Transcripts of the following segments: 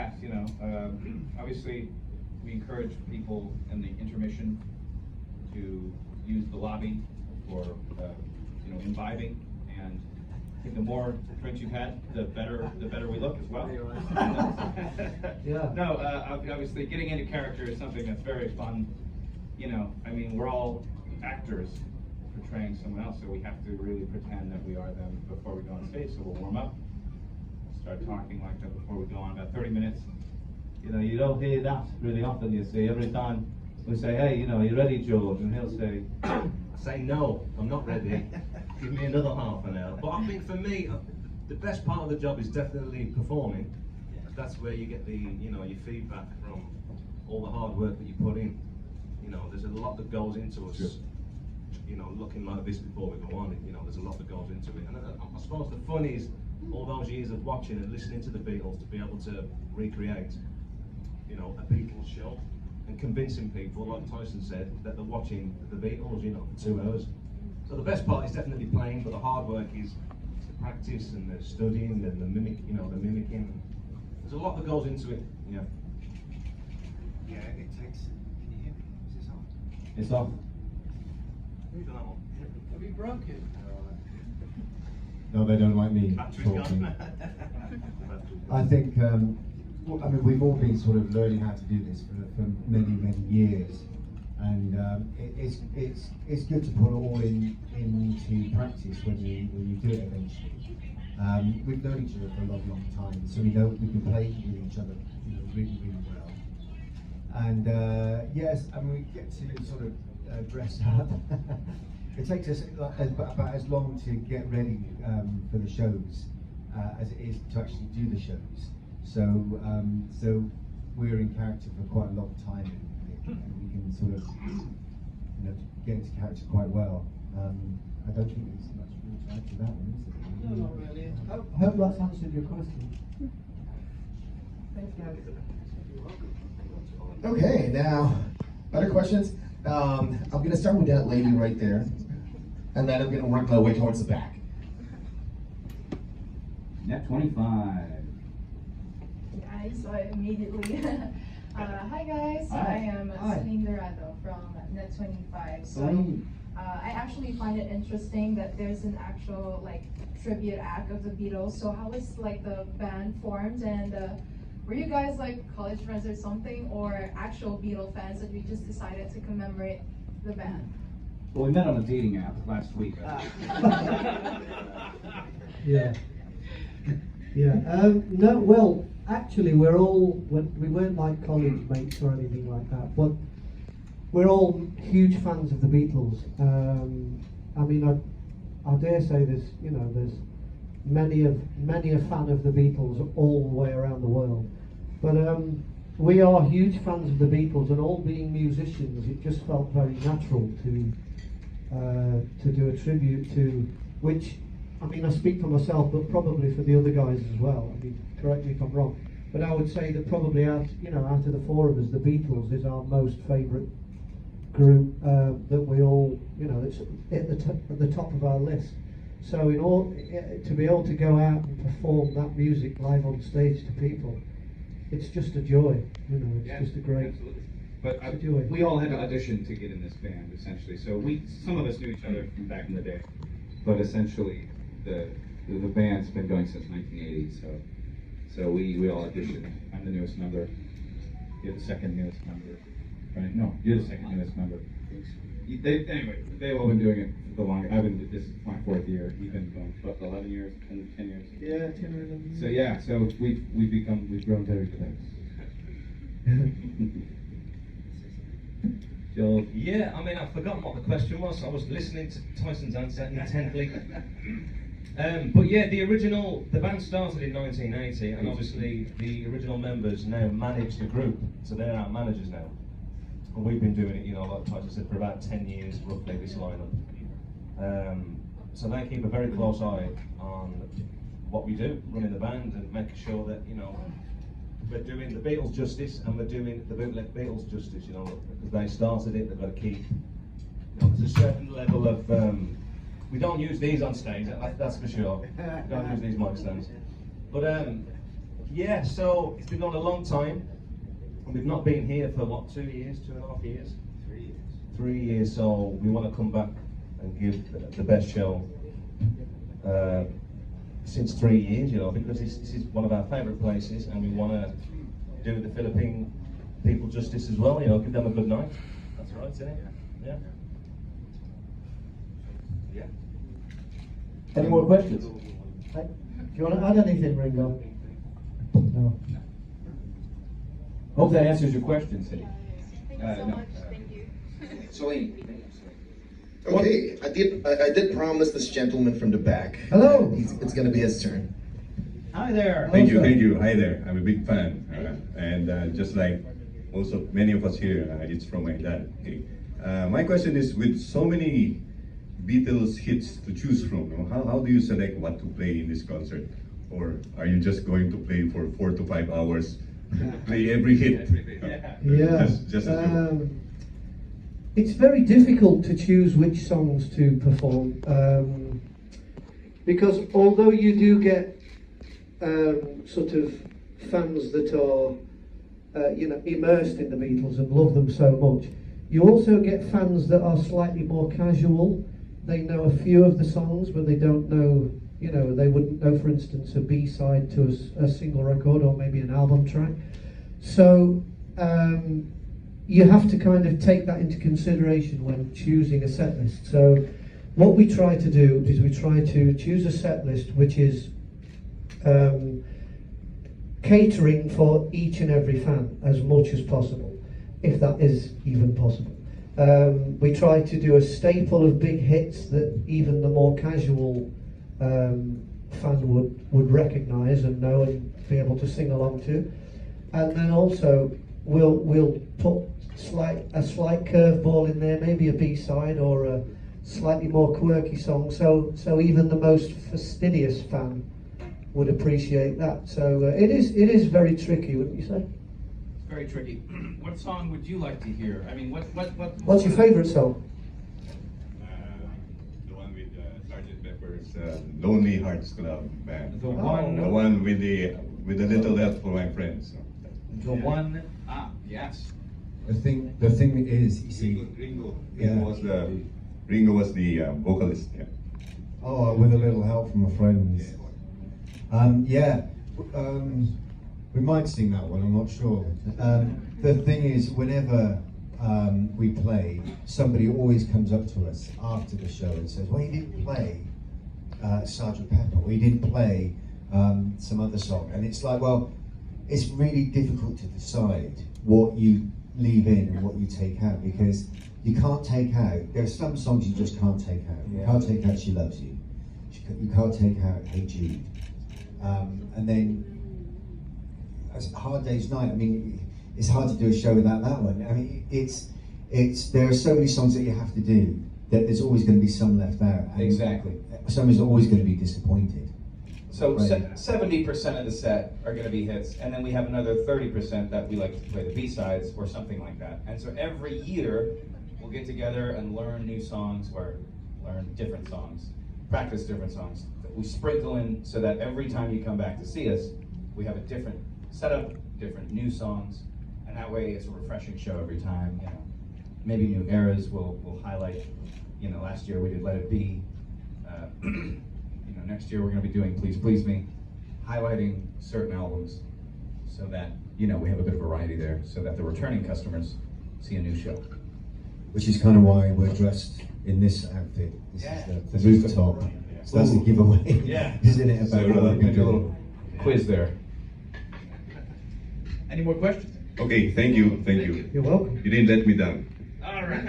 chat, you know. Obviously, we encourage people in the intermission to use the lobby for, you know, imbibing, and I think the more drinks you've had, the better we look as well. Yeah. No, obviously, getting into character is something that's very fun. You know, I mean, we're all actors portraying someone else, so we have to really pretend that we are them before we go on stage. So we'll warm up, start talking like that before we go on, about 30 minutes. You know, you don't hear that really often, you see. Every time we say, hey, you know, are you ready, George? And he'll say, I say, no, I'm not ready. Give me another half an hour. But I think for me, the best part of the job is definitely performing. That's where you get the, you know, your feedback from all the hard work that you put in. You know, there's a lot that goes into us. Sure. You know, looking like this before we go on. You know, there's a lot that goes into it. And I suppose the fun is all those years of watching and listening to the Beatles to be able to recreate, you know, a Beatles show and convincing people, like Tyson said, that they're watching the Beatles, you know, for 2 hours. So the best part is definitely playing, but the hard work is the practice and the studying and the mimicking. There's a lot that goes into it. Yeah. Yeah, it takes. Can you hear me? Is this on? it's off. Who's done that one? Have you broken? No, they don't like me Battery's talking. gone. I think, well, I mean, we've all been sort of learning how to do this for many years, and it's good to put it all into practice when you do it eventually. We've known each other for a long time, so we know we can play with each other, you know, really well. And yes, I mean, we get to sort of dress up. It takes us about as long to get ready for the shows as it is to actually do the shows. So we're in character for quite a long time, and we can sort of, you know, get into character quite well. I don't think there's much more to add to that one, is there? No, not really. I hope that's answered your question. Thanks, guys. Okay, now, other questions? I'm going to start with that lady right there, and then I'm going to work my way towards the back. Net 25. Guys, so immediately, hi guys, Hi. I am Hi. Celine Dorado from Net 25. So Celine. I actually find it interesting that there's an actual like tribute act of the Beatles. So how was like the band formed, and were you guys like college friends or something, or actual Beatle fans that we just decided to commemorate the band? Well, we met on a dating app last week. Yeah. Yeah. No, well, actually, we weren't like college mates or anything like that, but we're all huge fans of the Beatles. I mean, I dare say there's many a fan of the Beatles all the way around the world. But we are huge fans of the Beatles, and all being musicians, it just felt very natural to do a tribute to, which, I mean, I speak for myself, but probably for the other guys as well. I mean, correct me if I'm wrong, but I would say that probably out of the four of us, the Beatles is our most favourite group that we all, that's at the top of our list. So to be able to go out and perform that music live on stage to people, it's just a joy. It's just a great. Absolutely. But it's a joy. we all had to audition to get in this band, essentially. So some of us knew each other from back in the day, but essentially the band's been going since 1980. So we all auditioned. I'm the newest member. You're the second newest member. Right? No, you're the second newest member. Anyway, they've all been doing it for the longest. This is my 4th year. You've been going for 11 years, 10 years. Yeah, 10 or 11 years. So yeah, so we've grown very close. Joel. Yeah, I mean, I've forgotten what the question was. I was listening to Tyson's answer intently. But yeah, the band started in 1980, and obviously the original members now manage the group, so they're our managers now. And we've been doing it, like Tyson said, for about 10 years, roughly, this lineup. So they keep a very close eye on what we do, running the band, and making sure that, we're doing the Beatles justice, and we're doing the Bootleg Beatles justice, because they started it. They've got to keep, there's a certain level of, we don't use these on stage, that's for sure. We don't use these mic stands. But Yeah, so it's been on a long time, and we've not been here for what, 2 years, 2.5 years? 3 years. 3 years, so we want to come back and give the best show since 3 years, you know, because this is one of our favourite places, and we want to do the Philippine people justice as well, you know, give them a good night. That's right, isn't it? Yeah. Yeah. Any more questions? Hey, do you want to add anything, Ringo? No. Hope that answers your question, Cindy. Thank you so No. much. Thank you. Celine. Okay, I did promise this gentleman from the back. Hello. It's gonna be his turn. Hi there. Thank you. Hi there. I'm a big fan, and just like also many of us here, it's from my dad. Okay. My question is, with so many Beatles hits to choose from, how do you select what to play in this concert? Or are you just going to play for 4 to 5 hours, play every hit? Yeah. Just a joke. It's very difficult to choose which songs to perform because although you do get sort of fans that are immersed in the Beatles and love them so much, you also get fans that are slightly more casual. They know a few of the songs, but they don't know, they wouldn't know, for instance, a B-side to a single record or maybe an album track. So you have to kind of take that into consideration when choosing a set list. So what we try to do is we try to choose a set list which is catering for each and every fan as much as possible, if that is even possible. We try to do a staple of big hits that even the more casual fan would recognise and know and be able to sing along to. And then also we'll put a slight curveball in there, maybe a B-side or a slightly more quirky song, so even the most fastidious fan would appreciate that. So it is very tricky, wouldn't you say? It's very tricky. What song would you like to hear? I mean, What's your favourite song? The one with Sgt. Pepper's Lonely Hearts Club Band. The one. The one with the little help for my friends. The one. Yes. The thing is, you see, Ringo was the vocalist. Yeah. oh, with a little help from my friends. We might sing that one, I'm not sure. The thing is, whenever we play, somebody always comes up to us after the show and says, well, you didn't play Sgt. Pepper, or you didn't play some other song. And it's like, well, it's really difficult to decide what you leave in and what you take out, because you can't take out, there are some songs you just can't take out. You can't take out She Loves You. You can't take out Hey Jude. And then Hard Day's Night, I mean, it's hard to do a show without that one. I mean, there are so many songs that you have to do that there's always going to be some left out. And Exactly. somebody's always going to be disappointed. So Right. 70% of the set are going to be hits, and then we have another 30% that we like to play the B-sides or something like that. And so every year we'll get together and learn new songs or learn different songs, practice different songs that we sprinkle in so that every time you come back to see us, we have a different setup, different new songs, and that way it's a refreshing show every time. Maybe new eras will highlight. Last year we did Let It Be. Next year we're going to be doing Please Please Me, highlighting certain albums so that, we have a bit of variety there so that the returning customers see a new show. Which is kind of why we're dressed in this outfit. This is the rooftop. So that's a giveaway. Yeah. Isn't it? So About we're what going we've to been do a doing. little quiz there. Any more questions? Okay, thank you. You're welcome. You didn't let me down. All right.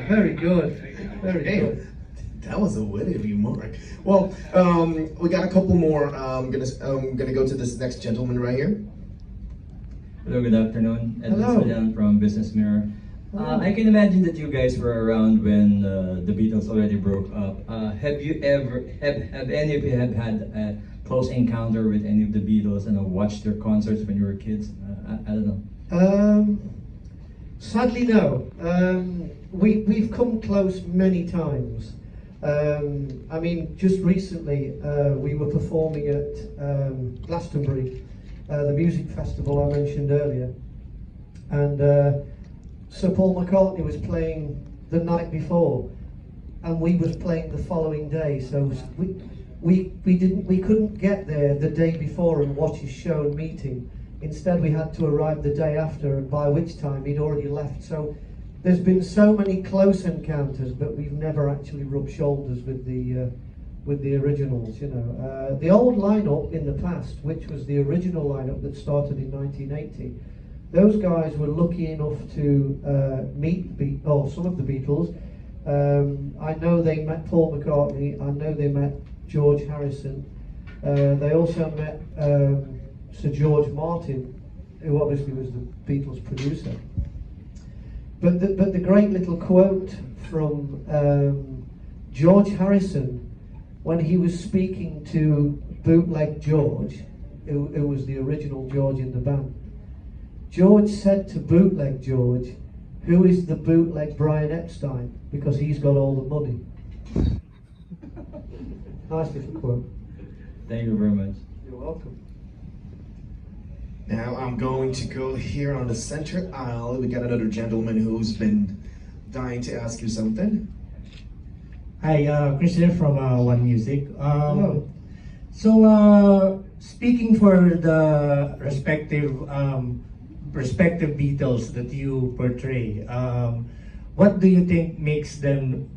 Very good. Very Hey, good. that was a witty remark. Well, we got a couple more. I'm gonna go to this next gentleman right here. Hello, good afternoon. Edwin Hello. Solian from Business Mirror. I can imagine that you guys were around when the Beatles already broke up. Have any of you had a close encounter with any of the Beatles and watched their concerts when you were kids? I don't know. Sadly, no. We've come close many times. I mean, just recently we were performing at Glastonbury the music festival I mentioned earlier, and Sir Paul McCartney was playing the night before, and we was playing the following day. So we couldn't get there the day before and watch his show and meet him. Instead, we had to arrive the day after, and by which time he'd already left. So there's been so many close encounters, but we've never actually rubbed shoulders with the originals. You know, the old lineup in the past, which was the original lineup that started in 1980. Those guys were lucky enough to meet some of the Beatles. I know they met Paul McCartney. I know they met George Harrison. They also met Sir George Martin, who obviously was the Beatles producer. But the great little quote from George Harrison when he was speaking to Bootleg George, who was the original George in the band. George said to Bootleg George, "Who is the bootleg Brian Epstein? Because he's got all the money." Nice little quote. Thank you very much. You're welcome. Now I'm going to go here on the center aisle. We got another gentleman who's been dying to ask you something. Hi, Christian from One Music. Hello. So, speaking for the respective Beatles that you portray, what do you think makes them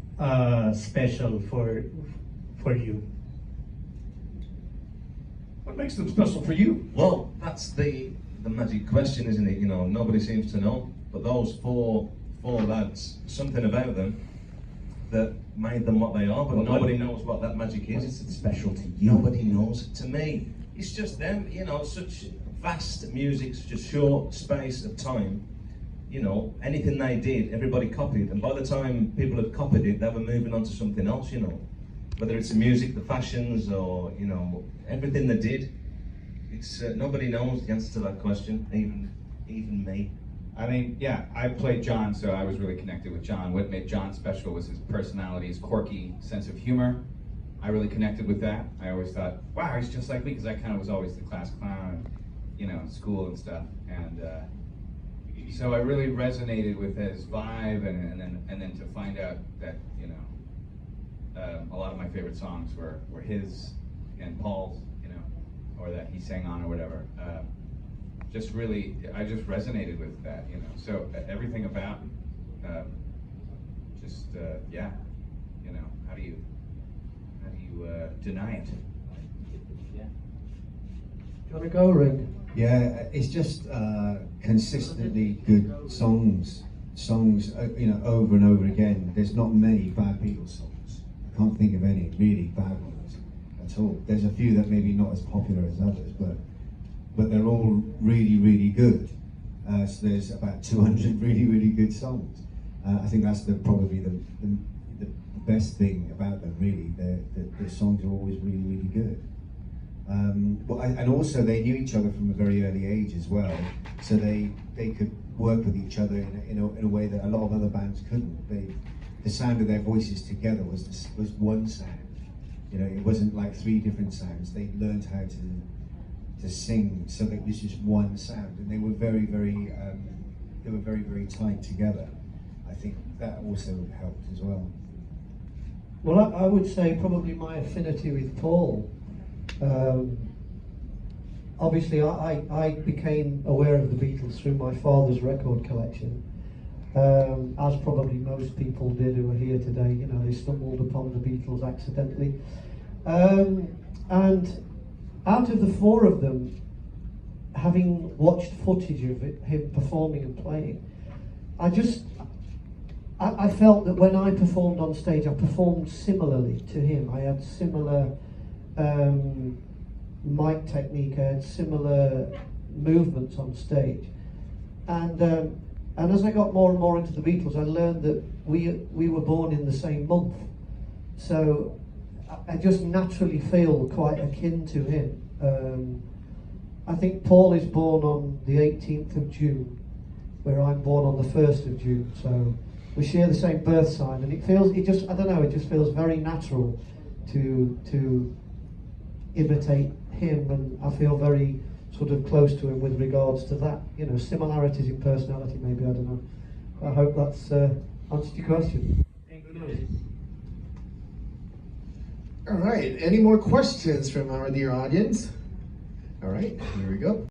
special for you? What makes them special for you? Well, that's the magic question, isn't it? You know, nobody seems to know. But those four lads, something about them that made them what they are, but nobody knows what that magic is. What is it special to you? Nobody knows. To me, it's just them. You know, such vast music, such a short space of time. You know, anything they did, everybody copied, and by the time people had copied it, they were moving on to something else. You know, whether it's the music, the fashions, or you know, everything they did. It's nobody knows the answer to that question, even me. I mean, yeah, I played John, so I was really connected with John. What made John special was his personality, his quirky sense of humor. I really connected with that. I always thought, wow, he's just like me, because I kind of was always the class clown, you know, in school and stuff. And so I really resonated with his vibe, and then to find out that, you know, a lot of my favorite songs were his and Paul's, you know, or that he sang on or whatever. Just really, I just resonated with that, you know. So everything about, yeah, you know, how do you deny it? Yeah. Do you want to go, Rick? Yeah, it's just consistently good songs, you know, over and over again. There's not many bad Beatles songs. I can't think of any really bad ones at all. There's a few that maybe not as popular as others, but they're all really, really good. So there's about 200 really, really good songs. I think that's probably the best thing about them, really. The songs are always really, really good. And also they knew each other from a very early age as well, so they could work with each other in a way that a lot of other bands couldn't. The sound of their voices together was one sound. You know, it wasn't like three different sounds. They learned how to sing so that it was just one sound, and they were very, very tight together. I think that also helped as well. Well, I would say probably my affinity with Paul. Obviously, I became aware of the Beatles through my father's record collection, as probably most people did who are here today. You know, they stumbled upon the Beatles accidentally, and out of the four of them, having watched footage of him performing and playing, I felt that when I performed on stage, I performed similarly to him. I had similar mic technique, I had similar movements on stage. And as I got more and more into the Beatles, I learned that we were born in the same month. So I just naturally feel quite akin to him. I think Paul is born on the 18th of June, where I'm born on the 1st of June. So we share the same birth sign, and it just feels very natural to imitate him, and I feel very sort of close to him with regards to that. You know, similarities in personality, maybe, I don't know. I hope that's answered your question. All right, any more questions from our dear audience? All right, here we go.